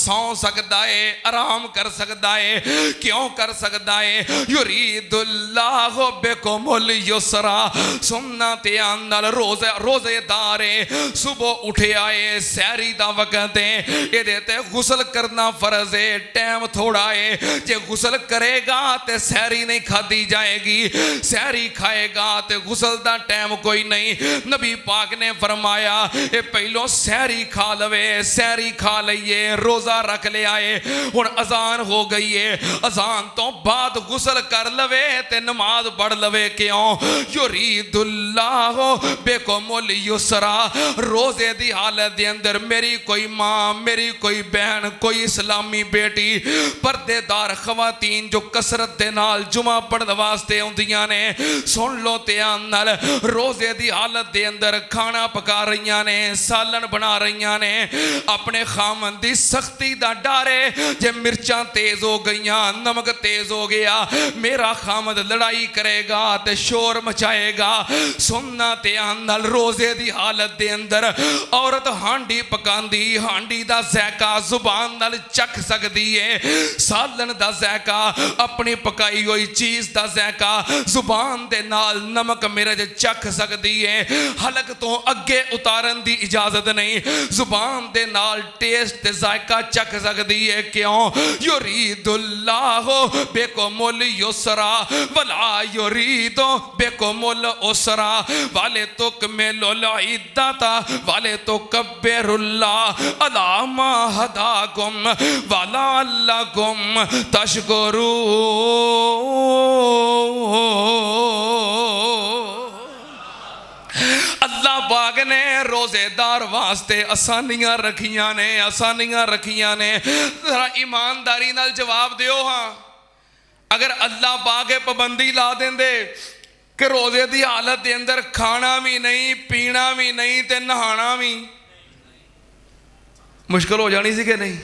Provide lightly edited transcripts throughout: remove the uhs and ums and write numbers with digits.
सौ सकता है, आराम कर सकता है। क्यों कर सकता है? युरीदुल्लाहु बिकुमुल युसरा। सुन्ना ते नाल रोजेदार है, सुबह उठे आए, सैरी दा वक्त है, ये ते गुसल करना फर्ज है। टाइम थोड़ा है, जे गुसल करेगा तो सैरी नहीं खाधी जाएगी, सैरी खाएगा तो गुसल दा टाइम कोई नहीं। नबी पाक ने फरमाया ये पहलों सैरी खा लवे, सैरी खा लइए, रोजा रख ले आए, हुण अजान हो गई है, अजान तो बाद गुसल कर लवे ते नमाज पढ़ लवे। क्यों? युरीदुल्लाहु बिकुमुल युसरा। रोजे दी हालत दे अंदर मेरी कोई माँ, मेरी कोई बहन, कोई इस्लामी बेटी, पर्देदार खवातीन जो कसरत दे नाल जुमा पढ़न वास्ते आउंदियां ने, सुन लो ध्यान नाल, रोजे दी हालत दे अंदर खाना पका रही ने, सालन बना रही ने, अपने खामन दी सख्ती दा डर है, जे मिर्चां तेज हो गई, नमक तेज हो गया, मेरा खामद लड़ाई करेगा ते शोर मचाएगा। सुनना ध्यान नाल, रोजे दी हालत दे अंदर औरत हांडी पकांदी, हांडी दा ज़ायका जुबान नाल चख सकदी है, सालन दा ज़ायका, अपनी पकाई हुई चीज़ दा ज़ायका जुबान दे नाल नमक मिर्च चख सकदी है। हलक तो अगे उतारन दी इजाजत नहीं, जुबान दे नाल टेस्ट ते ज़ायका चख सकदी है। क्यों? युरीदुल्लाहु बिकुमुल युसरा वला युरीदु बिकुमुल उसरा वाले तुकमिलुल इद्दता वाले तुकब्बिरुल्लाह अला मा हदाकुम वलअल्लकुम तशकुरून। अल्लाह पाक ने रोजेदार वास्ते आसानियां रखियां ने, आसानियां रखियां ने। जरा ईमानदारी नाल जवाब दियो हाँ, अगर अल्लाह पाक पाबंदी ला देंदे कि रोजे की हालत के अंदर खाना भी नहीं, पीना भी नहीं ते नहाना भी, मुश्किल हो जानी सी कि नहीं?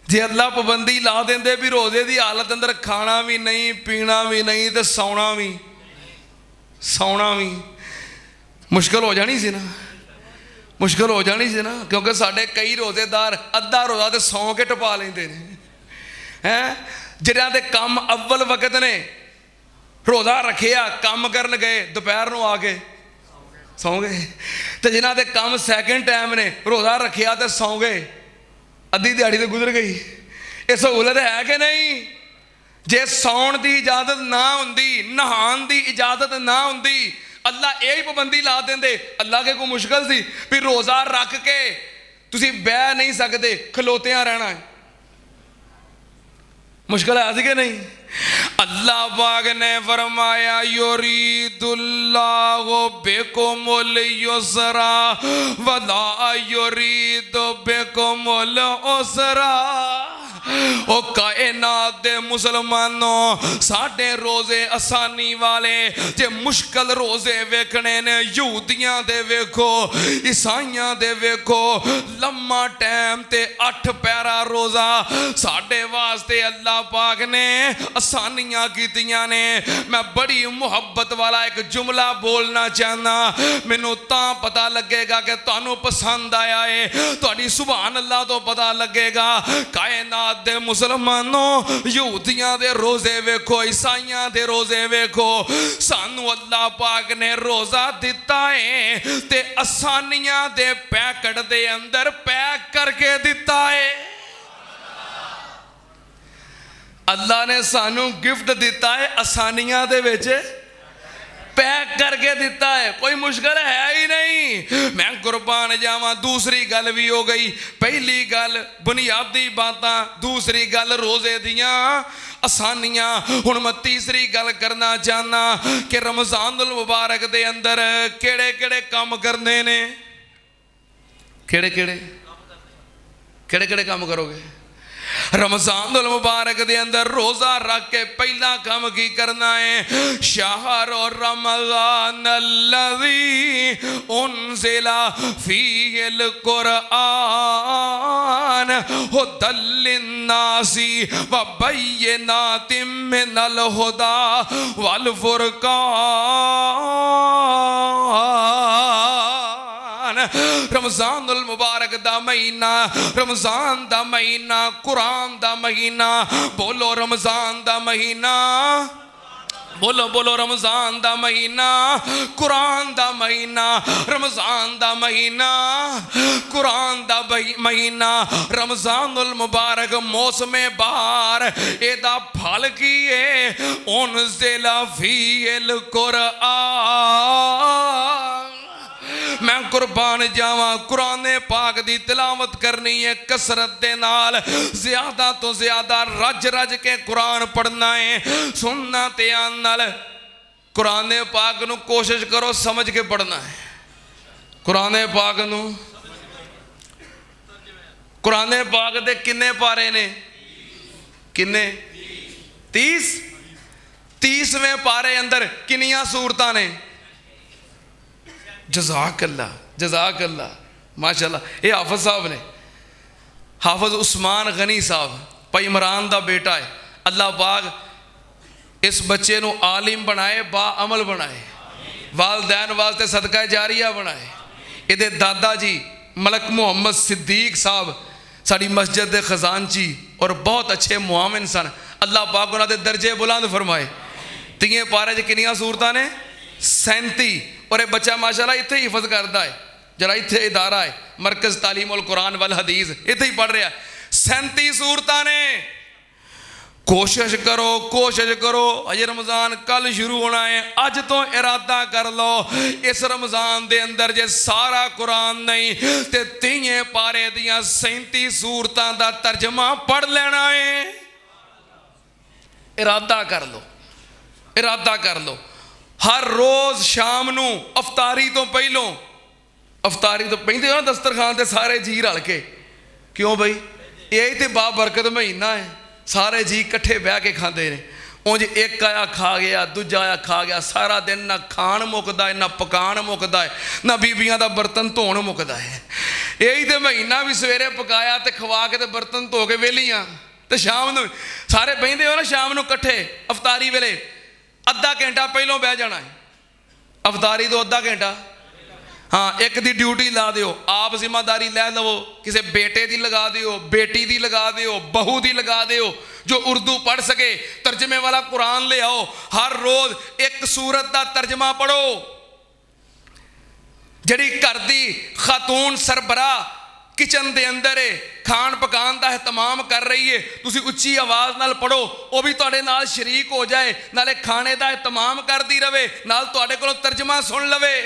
जे अल्लाह पाबंदी ला देंदे भी रोजे की हालत अंदर खाना भी नहीं, पीना भी नहीं ते सौना भी मुश्किल हो जानी सी ना, मुश्किल हो जानी सी ना। क्योंकि साढ़े कई रोजेदार अद्धा रोजा तो सौ के टपा लेंदे हैं, जिन्हां दे काम अव्वल वक्त ने रोजा रखिया, काम करन गए, दोपहर को आके सौ गए, तो जिन्हां दे काम सैकेंड टाइम ने रोजा रखिया तो सौ गए, अद्धी दिहाड़ी तो गुजर गई। ये सहूलत है कि नहीं? जे सौण की इजाजत ना हुंदी, नहान की इजाजत ना हुंदी, अल्लाह यही पाबंदी ला देंदे। अल्लाह के कोई मुश्किल सी भी रोजा रख के तुसी बह नहीं सकते, खलोतियां रहना है? मुश्किल है कि नहीं? अल्लाह पाक ने फरमाया युरीदुल्लाहु बिकुमुल युसरा वला युरीदु बिकुमुल उसरा। ओ कायनात दे मुसलमानों, साढ़े रोजे आसानी वाले, जे मुश्किल रोजे वेखने ने, यहूदियां दे वेखो, ईसाइयां दे वेखो, लम्मा टाइम ते 8 पैरा रोजा, साढ़े वास्ते अल्लाह पाक ने आसानियां कीतियां ने। मैं बड़ी मुहब्बत वाला एक जुमला बोलना चाहना, मैनू तां पता लगेगा कि तुहानू पसंद आया है, तुहाडी सुभान अल्लाह तो पता लगेगा। कायनात दे मुसलमानों, यहूदियां दे रोजे वेखो, ईसाइयां दे रोजे वेखो, सानू अल्लाह पाक ने रोजा दिता है ते आसानियां दे पैकेट दे अंदर पैक करके दिता है। अल्लाह ने सानू गिफ्ट दिता है, आसानियां दे विच पैक करके दिता है, कोई मुश्किल है ही नहीं। मैं कुर्बान जावा। दूसरी गल भी हो गई, पहली गल बुनियादी बातां, दूसरी गल रोजे दियां आसानियां। हुण मैं तीसरी गल करना चाहना कि रमजानुल मुबारक दे अंदर केड़े केड़े काम करने ने, केड़े केड़े केड़े केड़े काम करोगे? रमजानुल मुबारक दे अंदर रोजा रख के पहला काम की करना है? शहर रमजान अल्लज़ी उन्ज़िला फ़ीहिल कुरआन हुदल लिन्नासी व बय्यिनातिम मिनल हुदा वल फुरकान। रमज़ानुल मुबारक दा महीना, रमज़ान दा महीना, कुरान दा महीना। बोलो रमज़ान दा महीना, बोलो बोलो रमज़ान दा महीना, कुरान दा महीना। रमज़ान दा महीना, कुरान दा महीना, रमज़ानुल मुबारक मौसमे बहार। एदा फल की है, उनज़िला फ़ीहिल कुरआन। मैं कुर्बान जावा, कुरान पाक दी तिलावत करनी है कसरत दे नाल, ज्यादा तो ज्यादा रज रज के कुरान पढ़ना है, सुनना ते नाल। कुरान पाक नू कोशिश करो समझ के पढ़ना है। कुरान पाक नू, कुरान पाक दे किन्ने पारे ने? किन्ने? 30। 30वें पारे अंदर किनियां सूरतां ने? जज़ाकल्लाह, जज़ाकल्लाह, माशाल्लाह। ये हाफिज़ साहब ने, हाफिज़ उस्मान गनी साहब, भाई इमरान दा बेटा है। अल्लाह पाक इस बच्चे नू आलिम बनाए, बाअमल बनाए, वालदैन वास्ते सदका जारिया बनाए। इहदे दादा जी मलक मुहम्मद सिद्दीक साहब साड़ी मस्जिद दे खजानची और बहुत अच्छे मुआमिन सन। अल्लाह पाक उन्हां दे दर्जे बुलंद फरमाए। 30 पारे च किनियां सूरतां ने? 37। और ये बच्चा माशाल्लाह इत्थे हिफज करता है, जरा इत्थे इदारा है मरकज़ तालीमुल कुरान वल हदीस, इत्थे ही पढ़ रहा है। 37 सूरतां ने। कोशिश करो, कोशिश करो। अजे रमज़ान कल शुरू होना है, अज तो इरादा कर लो इस रमज़ान दे अंदर जे सारा कुरान नहीं ते 30 पारे दियां 37 सूरतां दा तर्जमा पढ़ लेना है। इरादा कर लो, इरादा कर लो। हर रोज़ शाम नू अफतारी तो पहलों, अफतारी तो पहले ना दस्तरखान ते सारे जी रल के, क्यों बई यही तो बाबरकत महीना है, सारे जी इकट्ठे बह के खाते हैं। उंज एक आया खा गया, दूजा आया खा गया, सारा दिन ना खाण मुकदा है, ना पकान मुकदा है, ना बीबियां दा बर्तन धोण मुकदा है। यही तो महीना भी सवेरे पकाया तो खवा के तो बर्तन धो के वेलियां, तो शाम नू सारे बहिंदे हो ना शाम नू इकट्ठे अफतारी वेले अद्धा घंटा पहलों बह जाना है। अफतारी तो अद्धा घंटा, हाँ एक दी ड्यूटी ला दियो, आप जिम्मेदारी लै लवो, किसी बेटे दी लगा दियो, बेटी दी लगा दियो, बहू दी लगा दियो, जो उर्दू पढ़ सके तर्जमे वाला कुरान ले आओ। हर रोज एक सूरत का तर्जमा पढ़ो। जड़ी घर दी खातून सरबराह किचन दे अंदर है, खान पकान का एहतमाम कर रही है, तुसी उच्ची आवाज़ नाल पढ़ो, वो भी तुहाडे नाल शरीक हो जाए, नाले खाने का एहतमाम करती रहे, नाल तुहाडे कोलों तर्जमा सुन लवे।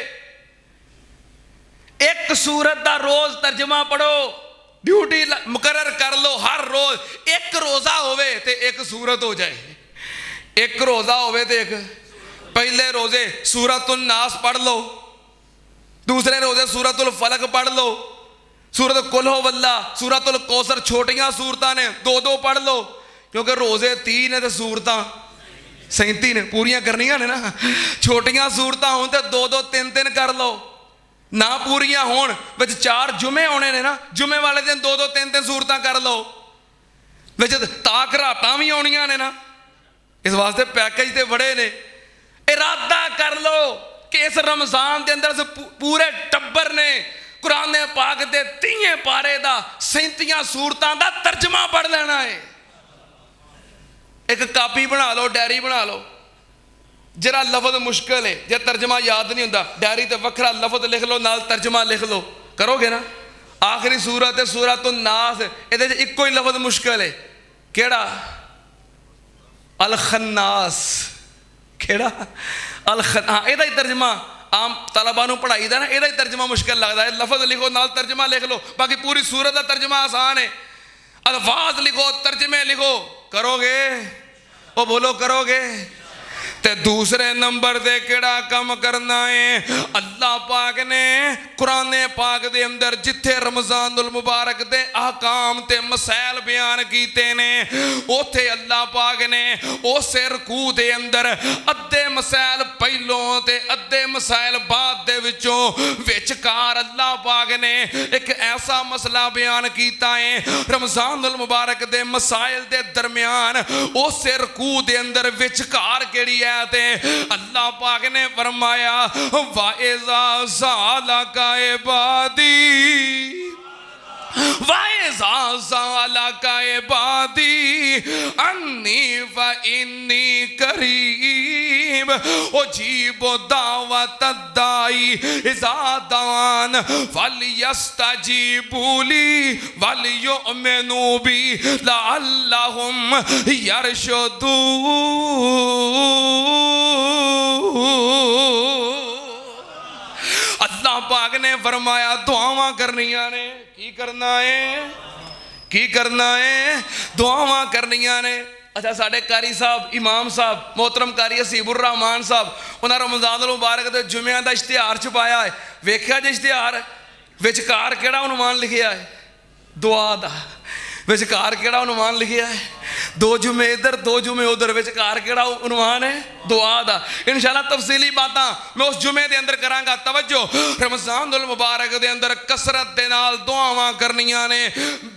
एक सूरत का रोज़ तर्जमा पढ़ो, ड्यूटी मुकर्रर कर लो। हर रोज़ एक रोज़ा होवे ते एक सूरत हो जाए, एक रोज़ा होवे ते एक। पहले रोज़े सूरतुल नास पढ़ लो, दूसरे रोज़े सूरतुल फलक पढ़ लो, सूरत कुल हो वल्ला, सूरतुल कौसर, छोटियां सूरतां ने, 2-2 पढ़ लो, क्योंकि रोज़े 30 ने तो सूरतां 37 ने, पूरियां करनियां ने ना। छोटियां सूरतां होण ते 2-2 3-3 कर लो, ना पूरियां होण विच 4 जुमे होने ने ना, जुमे वाले दिन 2-2 3-3 सूरतां कर लो, विच ताक रातां भी आउणियां ने ना। इस वास्ते पैकेज ते बड़े ने। इरादा कर लो कि इस रमज़ान के अंदर पूरे टब्बर ने कुरान पाक दे 30 पारे दा 37 सूरतां दा तर्जमा पढ़ लेना है। एक कापी बना लो, डायरी बना लो, जरा लफज मुश्किल है, जे तर्जमा याद नहीं होता, डायरी ते वखरा लफज लिख लो, नाल तर्जमा लिख लो, करोगे ना। आखिरी सूरत है सूरतुन नास, इहदे च इक्को ही लफज मुश्किल है, केड़ा? अल खन्नास। केड़ा? अल खन्नास। हाँ, इहदा ही तर्जमा आम तलबा नूं पढ़ाई दा ना, इहदा ही तर्जमा मुश्किल लगता है। लफज लिखो नाल तर्जमा लिख लो, बाकी पूरी सूरत का तर्जमा आसान है। अल्फाज लिखो, तर्जमे लिखो, करोगे? ओ बोलो करोगे? ते दूसरे नंबर दे केड़ा कम करना है? अल्लाह पाक ने कुरान पाक दे अंदर जिथे रमज़ानुल मुबारक दे अहकाम ते मसैल बयान कीते ने, उथे अल्लाह पाक ने उस रुकू दे अंदर अद्धे मसैल पहलों ते अद्धे मसैल बाद दे विचों विचकार अल्लाह पाक ने एक ऐसा मसला बयान कीता है। रमज़ानुल मुबारक दे मसाइल दे दरम्यान उस रुकू दे अंदर विचकार केड़ी है आयत अल्लाह पाक ने फरमाया वाइज़ा सालका इबादी वाइज़ा सालका इबादी अन्नी फइन्नी करीब उजीबु दावत दाई इज़ा दान फलयस्तजीबू ली वलयुमिनू बी लअल्लहुम यरशुदून। अल्लाह पाक ने फरमाया दुआवां करनियां ने। की करना है दुआवां करनियां ने। अच्छा साडे कारी साहब इमाम साहब मोहतरम कारी हसीबुर रहमान साहब उन्हें रमज़ान मुबारक के जुम्मियां का इश्तिहार छपाया है। वेख्या जी इश्तिहार विचकार केड़ा उन्वान लिखिया है? दुआ दा। विचकार केड़ा उन्वान लिखिया है? दो जुमे इधर दो जुमे उधर। विचकार केड़ा उन्वान है? दुआ दा। इंशाअल्लाह तफसीली बातां मैं उस जुमे दे अंदर करांगा। तवज्जो रमज़ानुल मुबारक दे अंदर कसरत दे नाल दुआवां करनियां ने।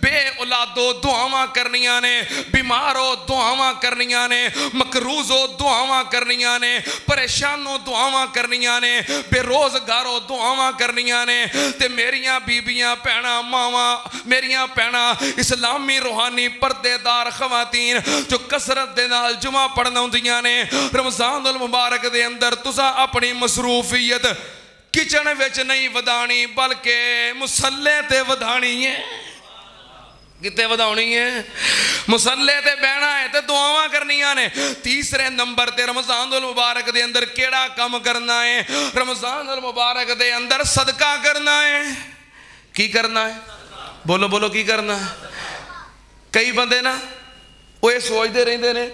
बे औलादो दुआवां करनियां ने। बीमारो दुआवां करनियां ने। मकरूजो दुआवां करनियां ने। परेशानो दुआवां करनियां ने। बेरोजगारो दुआवां करनियां ने। ते मेरियां बीबियां भैणां मावां मेरियां भैणां इस्लामी रूहानी पर्देदार खवातीन जो कसरत दे नाल जुमा पढ़न आउंदियां ने रमज़ानुल मुबारक दे अंदर तुसा अपनी मसरूफियत किचन विच नहीं वधानी बल्कि मुसल्ले ते वधानी है। किते वधानी है? मुसल्ले ते बहना है ते दुआवां करनियां ने। तीसरे नंबर ते रमज़ानुल मुबारक दे अंदर केड़ा काम करना है? रमज़ानुल मुबारक दे अंदर सदका करना है। की करना है? बोलो बोलो की करना है? कई बंदे ना वो ये सोचते रहते ने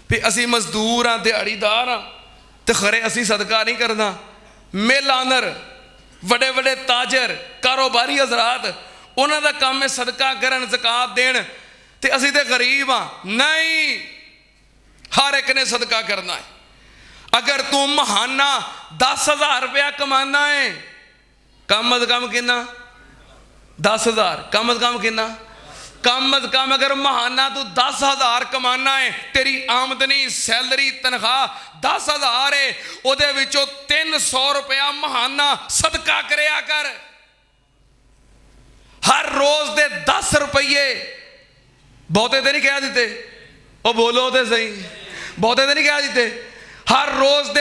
भी असी मजदूर हाँ दिहाड़ीदार हाँ तो खरे असी सदका नहीं करना। मेलानर बड़े बड़े ताजर कारोबारी हजरात उन्हों का काम है सदका करन ज़कात देन ते असी तो गरीब हाँ। नहीं, हर एक ने सदका करना है। अगर तू महाना 10,000 रुपया कमाना है कम अज कम कितना 10,000 कम अज कम कितना कम अज कम अगर महाना तू 10,000 कमाना है तेरी आमदनी सैलरी तनख्वाह 10,000 है उहदे विचों 300 रुपया महाना सदका करया कर। हर रोज दे 10 रुपये बहुते तो नहीं कह दिते ओ बोलो तो सही बहुते तो नहीं कह दिते हर रोज